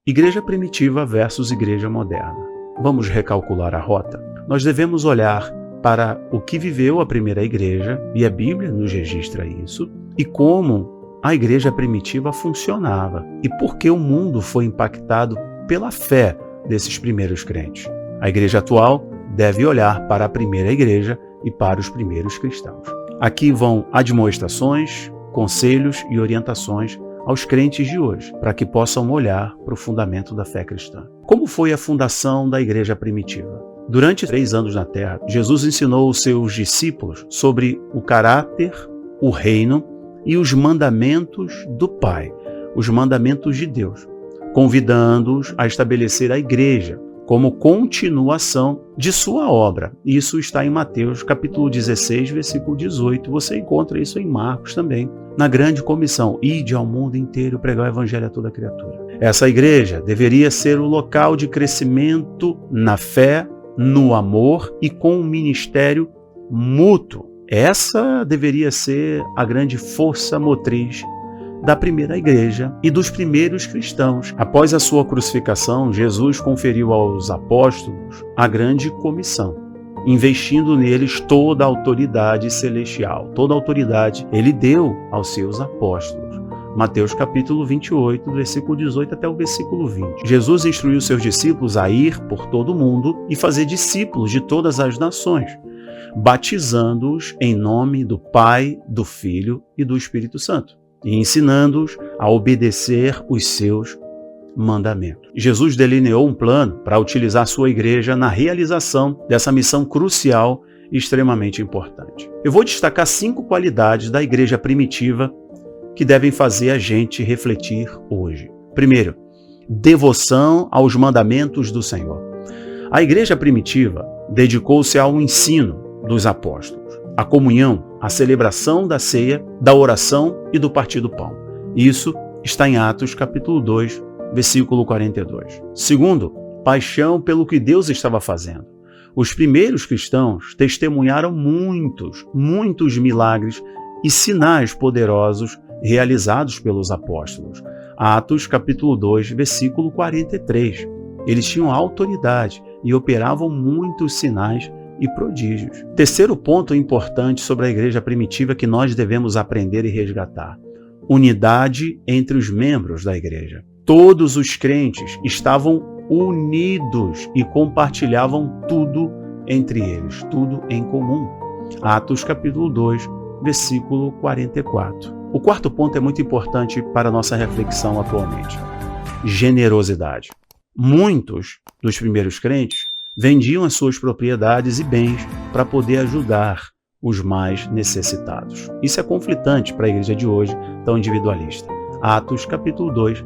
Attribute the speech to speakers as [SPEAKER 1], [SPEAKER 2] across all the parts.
[SPEAKER 1] Igreja primitiva versus igreja moderna. Vamos recalcular a rota? Nós devemos olhar para o que viveu a primeira igreja, e a Bíblia nos registra isso, e como a igreja primitiva funcionava, e por que o mundo foi impactado pela fé desses primeiros crentes. A igreja atual deve olhar para a primeira igreja e para os primeiros cristãos. Aqui vão admoestações, conselhos e orientações aos crentes de hoje, para que possam olhar para o fundamento da fé cristã. Como foi a fundação da igreja primitiva? Durante 3 anos na Terra, Jesus ensinou os seus discípulos sobre o caráter, o reino e os mandamentos do Pai, os mandamentos de Deus, convidando-os a estabelecer a igreja como continuação de sua obra. Isso está em Mateus capítulo 16, versículo 18. Você encontra isso em Marcos também. Na grande comissão, ide ao mundo inteiro pregar o evangelho a toda criatura. Essa igreja deveria ser o local de crescimento na fé, no amor e com um ministério mútuo. Essa deveria ser a grande força motriz da primeira igreja e dos primeiros cristãos. Após a sua crucificação, Jesus conferiu aos apóstolos a grande comissão, investindo neles toda a autoridade celestial. Toda a autoridade ele deu aos seus apóstolos. Mateus capítulo 28, versículo 18 até o versículo 20. Jesus instruiu seus discípulos a ir por todo o mundo e fazer discípulos de todas as nações, batizando-os em nome do Pai, do Filho e do Espírito Santo, e ensinando-os a obedecer os seus mandamentos. Jesus delineou um plano para utilizar sua igreja na realização dessa missão crucial e extremamente importante. Eu vou destacar 5 qualidades da igreja primitiva que devem fazer a gente refletir hoje. Primeiro, devoção aos mandamentos do Senhor. A igreja primitiva dedicou-se ao ensino dos apóstolos, à comunhão, à celebração da ceia, da oração e do partir do pão. Isso está em Atos capítulo 2, versículo 42. Segundo, paixão pelo que Deus estava fazendo. Os primeiros cristãos testemunharam muitos milagres e sinais poderosos realizados pelos apóstolos. Atos capítulo 2, versículo 43. Eles tinham autoridade e operavam muitos sinais e prodígios. Terceiro ponto importante sobre a igreja primitiva que nós devemos aprender e resgatar: unidade entre os membros da igreja. Todos os crentes estavam unidos e compartilhavam tudo entre eles, tudo em comum. Atos capítulo 2, versículo 44. O quarto ponto é muito importante para a nossa reflexão atualmente: generosidade. Muitos dos primeiros crentes vendiam as suas propriedades e bens para poder ajudar os mais necessitados. Isso é conflitante para a igreja de hoje, tão individualista. Atos capítulo 2,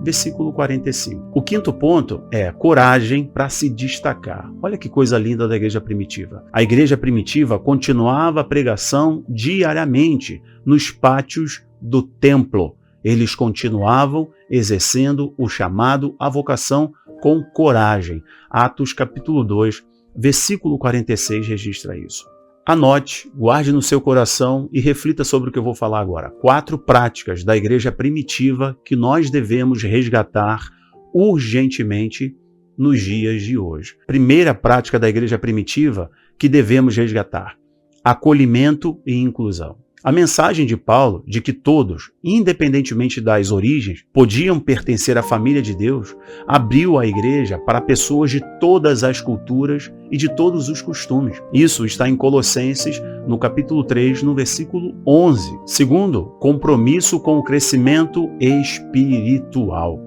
[SPEAKER 1] versículo 45. O quinto ponto é coragem para se destacar. Olha que coisa linda da igreja primitiva. A igreja primitiva continuava a pregação diariamente nos pátios do templo. Eles continuavam exercendo o chamado à vocação com coragem. Atos capítulo 2, versículo 46 registra isso. Anote, guarde no seu coração e reflita sobre o que eu vou falar agora. 4 práticas da igreja primitiva que nós devemos resgatar urgentemente nos dias de hoje. Primeira prática da igreja primitiva que devemos resgatar: acolhimento e inclusão. A mensagem de Paulo de que todos, independentemente das origens, podiam pertencer à família de Deus, abriu a igreja para pessoas de todas as culturas e de todos os costumes. Isso está em Colossenses, no capítulo 3, no versículo 11. Segundo, compromisso com o crescimento espiritual.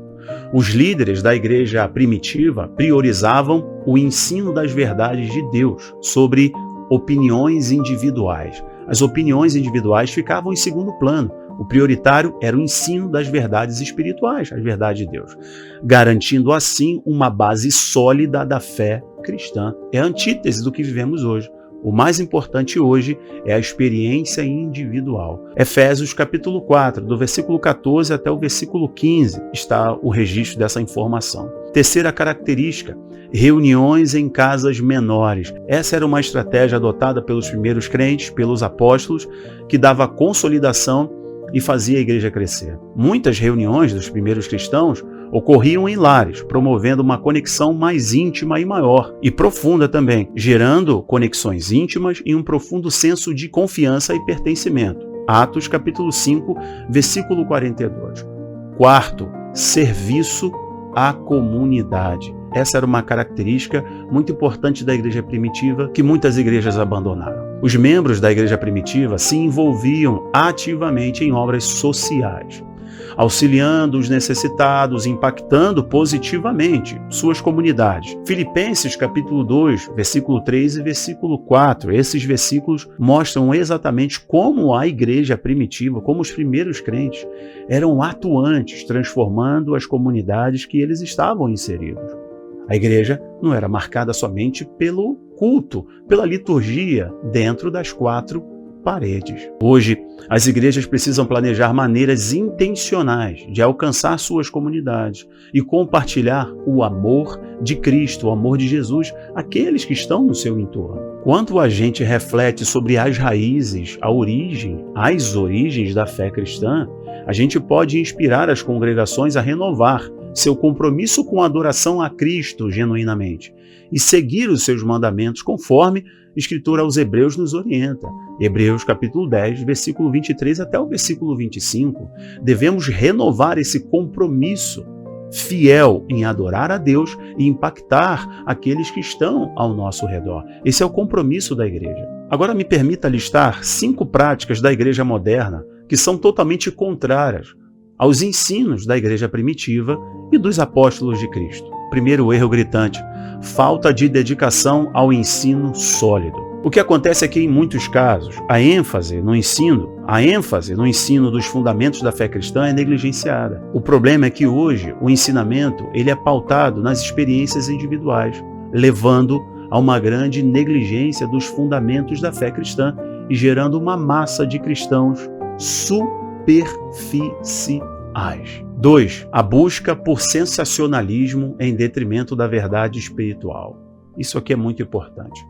[SPEAKER 1] Os líderes da igreja primitiva priorizavam o ensino das verdades de Deus sobre opiniões individuais. As opiniões individuais ficavam em segundo plano. O prioritário era o ensino das verdades espirituais, as verdades de Deus, garantindo assim uma base sólida da fé cristã. É a antítese do que vivemos hoje. O mais importante hoje é a experiência individual. Efésios capítulo 4, do versículo 14 até o versículo 15, está o registro dessa informação. Terceira característica: reuniões em casas menores. Essa era uma estratégia adotada pelos primeiros crentes, pelos apóstolos, que dava consolidação e fazia a igreja crescer. Muitas reuniões dos primeiros cristãos ocorriam em lares, promovendo uma conexão mais íntima e maior, e profunda também, gerando conexões íntimas e um profundo senso de confiança e pertencimento. Atos capítulo 5, versículo 42. Quarto, serviço à comunidade. Essa era uma característica muito importante da igreja primitiva que muitas igrejas abandonaram. Os membros da igreja primitiva se envolviam ativamente em obras sociais, auxiliando os necessitados, impactando positivamente suas comunidades. Filipenses capítulo 2, versículo 3 e versículo 4. Esses versículos mostram exatamente como a igreja primitiva, como os primeiros crentes, eram atuantes, transformando as comunidades que eles estavam inseridos. A igreja não era marcada somente pelo culto, pela liturgia dentro das quatro paredes. Hoje, as igrejas precisam planejar maneiras intencionais de alcançar suas comunidades e compartilhar o amor de Cristo, o amor de Jesus, àqueles que estão no seu entorno. Quando a gente reflete sobre as raízes, as origens da fé cristã, a gente pode inspirar as congregações a renovar seu compromisso com a adoração a Cristo genuinamente e seguir os seus mandamentos conforme a Escritura aos Hebreus nos orienta. Hebreus capítulo 10, versículo 23 até o versículo 25. Devemos renovar esse compromisso fiel em adorar a Deus e impactar aqueles que estão ao nosso redor. Esse é o compromisso da igreja. Agora me permita listar 5 práticas da igreja moderna que são totalmente contrárias aos ensinos da igreja primitiva e dos apóstolos de Cristo. Primeiro erro gritante: falta de dedicação ao ensino sólido. O que acontece é que, em muitos casos, a ênfase no ensino dos fundamentos da fé cristã é negligenciada. O problema é que hoje o ensinamento ele é pautado nas experiências individuais, levando a uma grande negligência dos fundamentos da fé cristã e gerando uma massa de cristãos superficiais. 2. A busca por sensacionalismo em detrimento da verdade espiritual. Isso aqui é muito importante.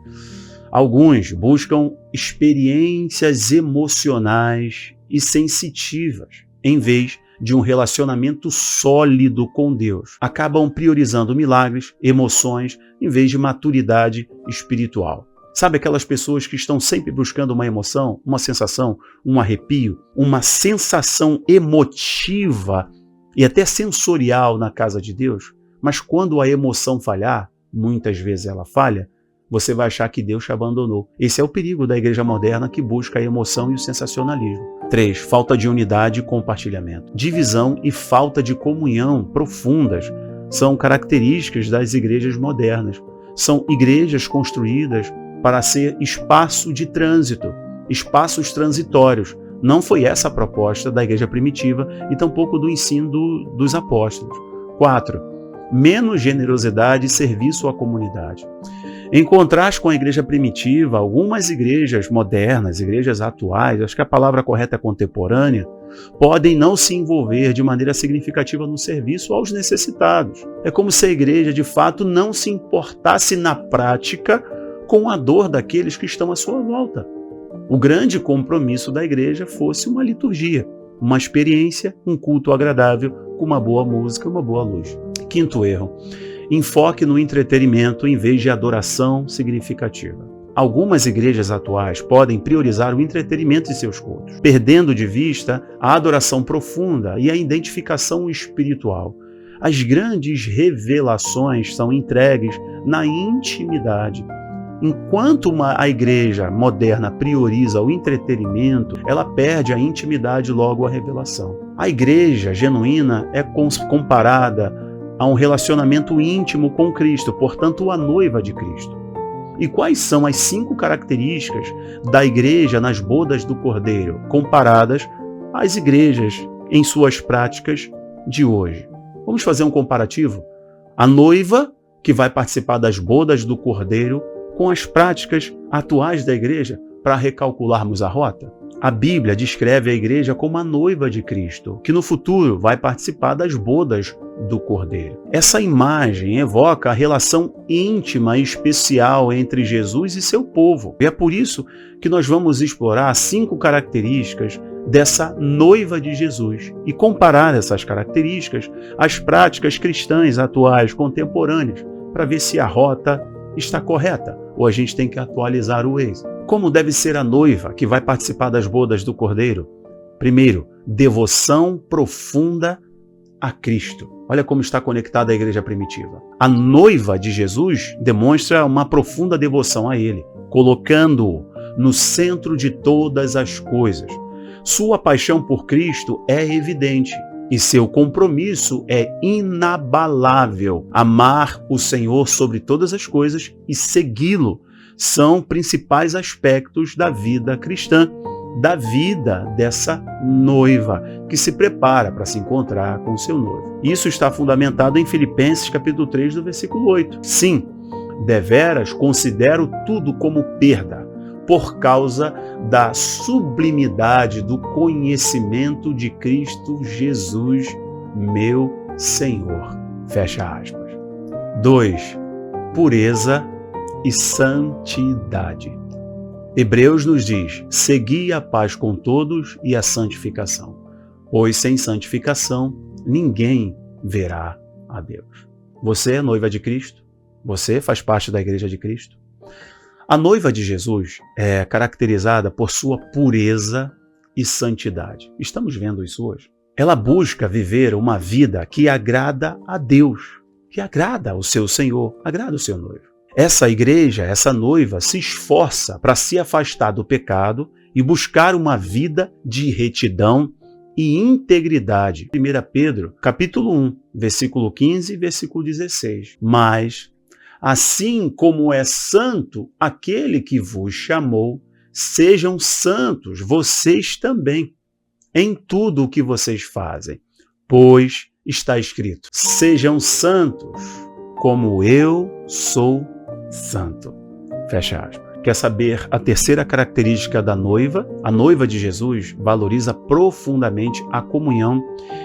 [SPEAKER 1] Alguns buscam experiências emocionais e sensitivas, em vez de um relacionamento sólido com Deus. Acabam priorizando milagres, emoções, em vez de maturidade espiritual. Sabe aquelas pessoas que estão sempre buscando uma emoção, uma sensação, um arrepio, uma sensação emotiva e até sensorial na casa de Deus? Mas quando a emoção falhar, muitas vezes ela falha, você vai achar que Deus te abandonou. Esse é o perigo da igreja moderna que busca a emoção e o sensacionalismo. 3. Falta de unidade e compartilhamento. Divisão e falta de comunhão profundas são características das igrejas modernas. São igrejas construídas para ser espaço de trânsito, espaços transitórios. Não foi essa a proposta da igreja primitiva e tampouco do ensino dos apóstolos. 4. Menos generosidade e serviço à comunidade. Em contraste com a igreja primitiva, algumas igrejas modernas, igrejas atuais, acho que a palavra correta é contemporânea, podem não se envolver de maneira significativa no serviço aos necessitados. É como se a igreja, de fato, não se importasse na prática com a dor daqueles que estão à sua volta. O grande compromisso da igreja fosse uma liturgia, uma experiência, um culto agradável, com uma boa música, uma boa luz. 5º erro: enfoque no entretenimento em vez de adoração significativa. Algumas igrejas atuais podem priorizar o entretenimento em seus cultos, perdendo de vista a adoração profunda e a identificação espiritual. As grandes revelações são entregues na intimidade. Enquanto a igreja moderna prioriza o entretenimento, ela perde a intimidade logo a revelação. A igreja genuína é comparada a um relacionamento íntimo com Cristo, portanto, a noiva de Cristo. E quais são as 5 características da igreja nas bodas do Cordeiro, comparadas às igrejas em suas práticas de hoje? Vamos fazer um comparativo? A noiva que vai participar das bodas do Cordeiro com as práticas atuais da igreja para recalcularmos a rota. A Bíblia descreve a igreja como a noiva de Cristo, que no futuro vai participar das bodas do Cordeiro. Essa imagem evoca a relação íntima e especial entre Jesus e seu povo. E é por isso que nós vamos explorar 5 características dessa noiva de Jesus e comparar essas características às práticas cristãs atuais, contemporâneas, para ver se a rota está correta ou a gente tem que atualizar o Waze. Como deve ser a noiva que vai participar das bodas do Cordeiro? Primeiro, devoção profunda a Cristo. Olha como está conectada a igreja primitiva. A noiva de Jesus demonstra uma profunda devoção a Ele, colocando-o no centro de todas as coisas. Sua paixão por Cristo é evidente e seu compromisso é inabalável. Amar o Senhor sobre todas as coisas e segui-lo são principais aspectos da vida cristã, da vida dessa noiva que se prepara para se encontrar com o seu noivo. Isso está fundamentado em Filipenses capítulo 3, do versículo 8. Sim, deveras considero tudo como perda, por causa da sublimidade do conhecimento de Cristo Jesus, meu Senhor. Fecha aspas. 2. Pureza e santidade. Hebreus nos diz: segui a paz com todos e a santificação, pois sem santificação ninguém verá a Deus. Você é noiva de Cristo? Você faz parte da igreja de Cristo? A noiva de Jesus é caracterizada por sua pureza e santidade. Estamos vendo isso hoje. Ela busca viver uma vida que agrada a Deus, que agrada ao seu Senhor, agrada o seu noivo. Essa igreja, essa noiva, se esforça para se afastar do pecado e buscar uma vida de retidão e integridade. 1 Pedro, capítulo 1, versículo 15 e versículo 16. Mas, assim como é santo aquele que vos chamou, sejam santos vocês também, em tudo o que vocês fazem. Pois está escrito: sejam santos, como eu sou santo. Fecha aspas. Quer saber a terceira característica da noiva? A noiva de Jesus valoriza profundamente a comunhão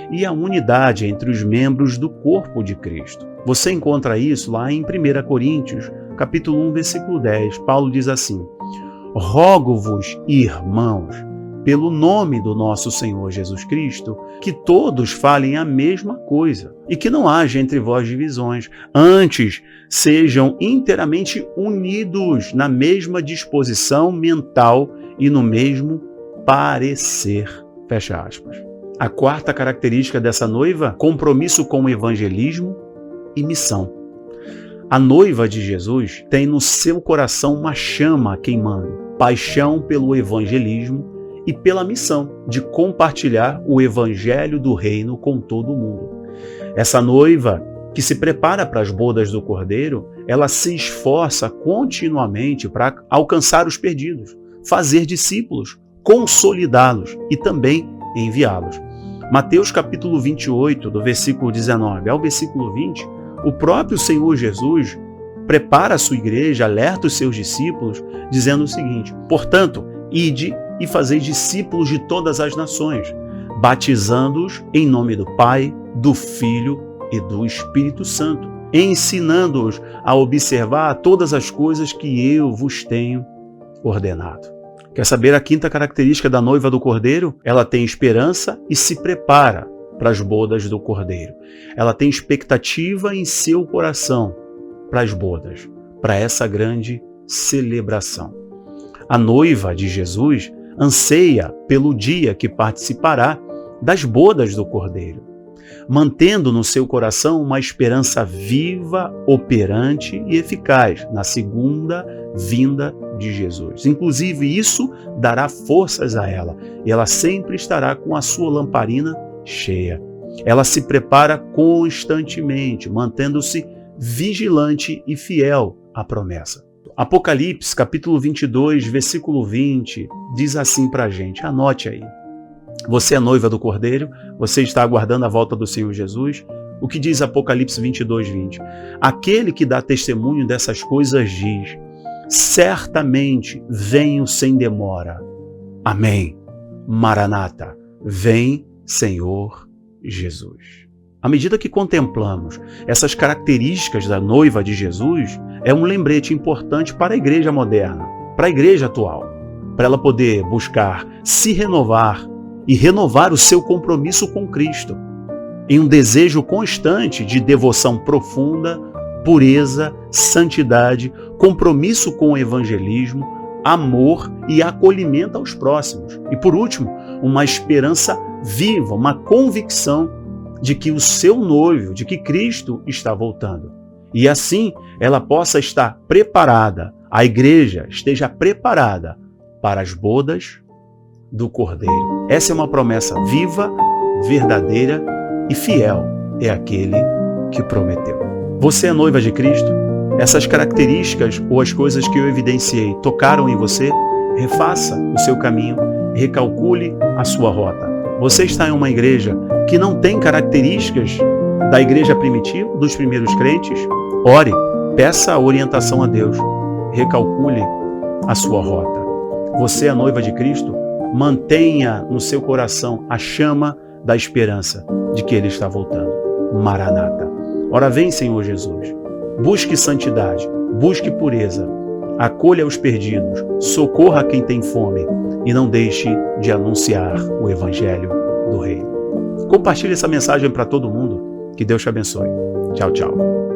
[SPEAKER 1] e a unidade entre os membros do corpo de Cristo. Você encontra isso lá em 1 Coríntios, capítulo 1, versículo 10. Paulo diz assim: rogo-vos, irmãos, pelo nome do nosso Senhor Jesus Cristo, que todos falem a mesma coisa e que não haja entre vós divisões. Antes, sejam inteiramente unidos na mesma disposição mental e no mesmo parecer. Fecha aspas. A quarta característica dessa noiva: compromisso com o evangelismo e missão. A noiva de Jesus tem no seu coração uma chama queimando, paixão pelo evangelismo e pela missão de compartilhar o evangelho do reino com todo mundo. Essa noiva que se prepara para as bodas do Cordeiro, ela se esforça continuamente para alcançar os perdidos, fazer discípulos, consolidá-los e também enviá-los. Mateus capítulo 28, do versículo 19 ao versículo 20, o próprio Senhor Jesus prepara a sua igreja, alerta os seus discípulos, dizendo o seguinte: portanto, ide e fazei discípulos de todas as nações, batizando-os em nome do Pai, do Filho e do Espírito Santo, ensinando-os a observar todas as coisas que eu vos tenho ordenado. Quer saber a quinta característica da noiva do Cordeiro? Ela tem esperança e se prepara para as bodas do Cordeiro. Ela tem expectativa em seu coração para as bodas, para essa grande celebração. A noiva de Jesus anseia pelo dia que participará das bodas do Cordeiro, mantendo no seu coração uma esperança viva, operante e eficaz na segunda vinda de Jesus. Inclusive, isso dará forças a ela, e ela sempre estará com a sua lamparina cheia. Ela se prepara constantemente, mantendo-se vigilante e fiel à promessa. Apocalipse, capítulo 22, versículo 20, diz assim para a gente, anote aí. Você é noiva do Cordeiro, você está aguardando a volta do Senhor Jesus. O que diz Apocalipse 22, 20? Aquele que dá testemunho dessas coisas diz: certamente venho sem demora. Amém. Maranata, vem, Senhor Jesus. À medida que contemplamos essas características da noiva de Jesus, é um lembrete importante para a igreja moderna, para a igreja atual, para ela poder buscar se renovar e renovar o seu compromisso com Cristo, em um desejo constante de devoção profunda, pureza, santidade, compromisso com o evangelismo, amor e acolhimento aos próximos. E por último, uma esperança viva, uma convicção de que o seu noivo, de que Cristo está voltando. E assim ela possa estar preparada, a igreja esteja preparada para as bodas do Cordeiro. Essa é uma promessa viva, verdadeira e fiel. É aquele que prometeu. Você é noiva de Cristo? Essas características ou as coisas que eu evidenciei tocaram em você? Refaça o seu caminho, recalcule a sua rota. Você está em uma igreja que não tem características da igreja primitiva, dos primeiros crentes? Ore, peça a orientação a Deus, recalcule a sua rota. Você é a noiva de Cristo? Mantenha no seu coração a chama da esperança de que Ele está voltando. Maranata. Ora vem, Senhor Jesus. Busque santidade, busque pureza, acolha os perdidos, socorra quem tem fome e não deixe de anunciar o Evangelho do Reino. Compartilhe essa mensagem para todo mundo. Que Deus te abençoe. Tchau, tchau.